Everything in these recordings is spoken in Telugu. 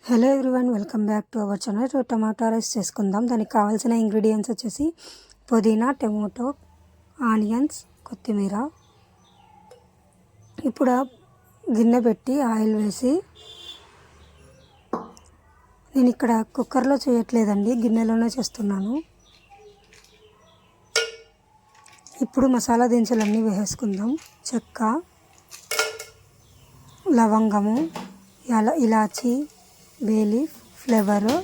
Hello everyone, welcome back to our channel. Tomato rice చేసుకుందాం. దానికి కావాల్సిన ఇంగ్రీడియంట్స్ వచ్చేసి పుదీనా, టమాటో, ఆనియన్స్, కొత్తిమీర. ఇప్పుడు గిన్నె పెట్టి ఆయిల్ వేసి, నేను ఇక్కడ కుక్కర్లో చేయట్లేదండి, గిన్నెలోనే చేస్తున్నాను. ఇప్పుడు మసాలా దినుసులన్నీ వేసేసుకుందాం. చెక్క, లవంగము, ఇలాచి, బే లీఫ్, ఫ్లేవరు,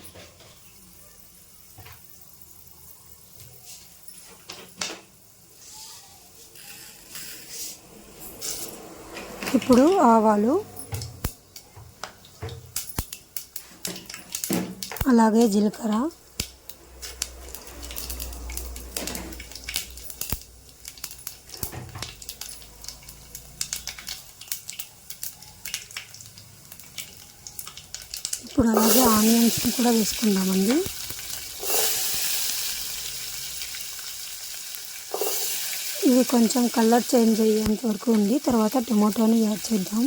ఇప్పుడు ఆవాలు, అలాగే జీలకర్ర, ఇప్పుడు అలాగే ఆనియన్స్ని కూడా వేసుకుందామండి. ఇవి కొంచెం కలర్ చేంజ్ అయ్యేంత వరకు ఉంది. తర్వాత టమాటోని యాడ్ చేద్దాం.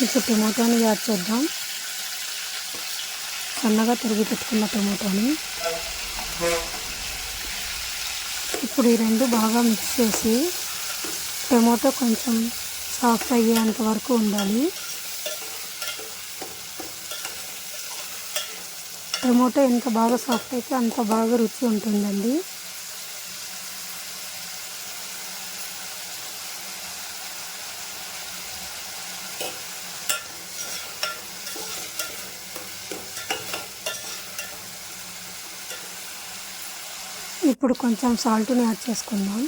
ఇప్పుడు టమాటోని యాడ్ చేద్దాం. సన్నగా తరిగి పెట్టుకున్న టమాటోని ఇప్పుడు ఈ రెండు బాగా మిక్స్ చేసి, టమాటో కొంచెం సాఫ్ట్ అయ్యేంత వరకు ఉండాలి. టమాటో ఎంత బాగా సాఫ్ట్ అయితే అంత బాగా రుచి ఉంటుందండి. ఇప్పుడు కొంచెం సాల్ట్ని యాడ్ చేసుకుందాం.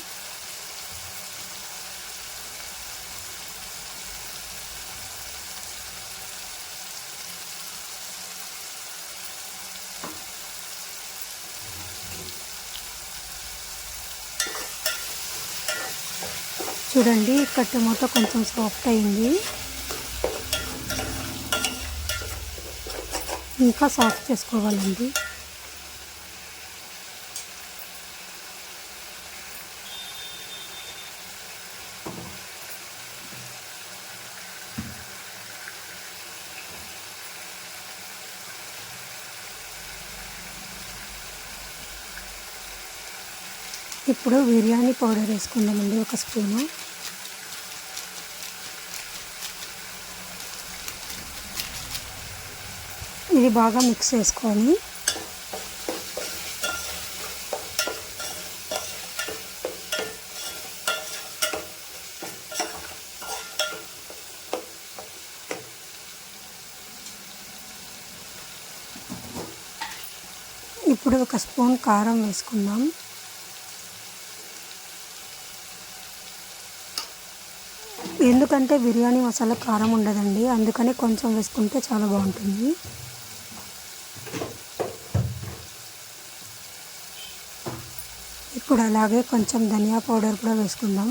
చూడండి, ఇక్కడ టమాటో కొంచెం సాఫ్ట్ అయింది. ఇంకా సాఫ్ట్ చేసుకోవాలండి. ఇప్పుడు బిర్యానీ పౌడర్ వేసుకుందామండి, ఒక స్పూను. ఇది బాగా మిక్స్ చేసుకొని ఇప్పుడు ఒక స్పూన్ కారం వేసుకుందాం. ఎందుకంటే బిర్యానీ మసాలా కారం ఉండదండి, అందుకని కొంచెం వేసుకుంటే చాలా బాగుంటుంది. ఇప్పుడు అలాగే కొంచెం ధనియా పౌడర్ కూడా వేసుకుందాం.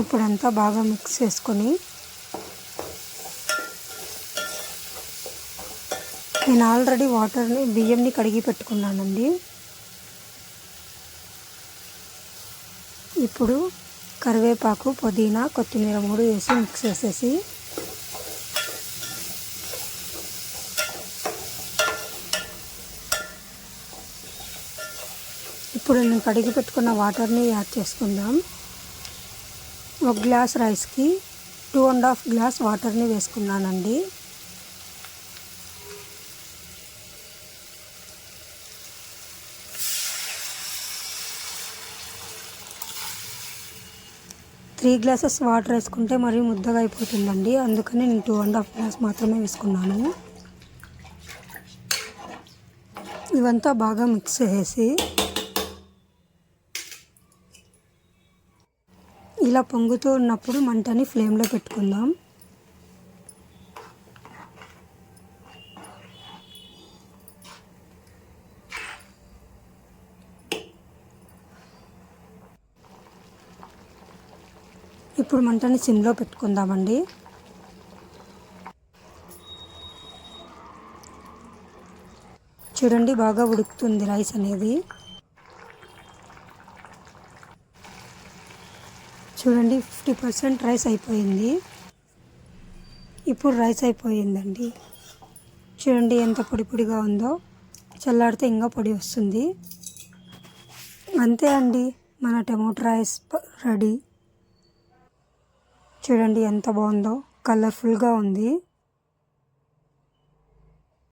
ఇప్పుడంతా బాగా మిక్స్ చేసుకొని, నేను ఆల్రెడీ బియ్యంని కడిగి పెట్టుకున్నానండి. ఇప్పుడు కరివేపాకు, పుదీనా, కొత్తిమీర 3 వేసి మిక్స్ చేసేసి, ఇప్పుడు నేను కడిగి పెట్టుకున్న వాటర్ని యాడ్ చేసుకుందాం. 1 గ్లాస్ రైస్కి 2.5 గ్లాస్ వాటర్ని వేసుకున్నానండి. త్రీ గ్లాసెస్ వాటర్ వేసుకుంటే మరీ ముద్దగా అయిపోతుందండి, అందుకని నేను 2.5 గ్లాస్ మాత్రమే వేసుకున్నాను. ఇవంతా బాగా మిక్స్ చేసి ఇలా పొంగుతూ ఉన్నప్పుడు మంటని ఫ్లేమ్లో పెట్టుకుందాం. ఇప్పుడు మంటని సిమ్లో పెట్టుకుందామండి. చూడండి బాగా ఉడుకుతుంది రైస్ అనేది. చూడండి 50% రైస్ అయిపోయింది. ఇప్పుడు రైస్ అయిపోయిందండి. చూడండి ఎంత పొడి పొడిగా ఉందో. చల్లారితే ఇంకా పొడి వస్తుంది. అంతే అండి, మన టమోటా రైస్ రెడీ. చూడండి ఎంత బాగుందో, కలర్ఫుల్గా ఉంది.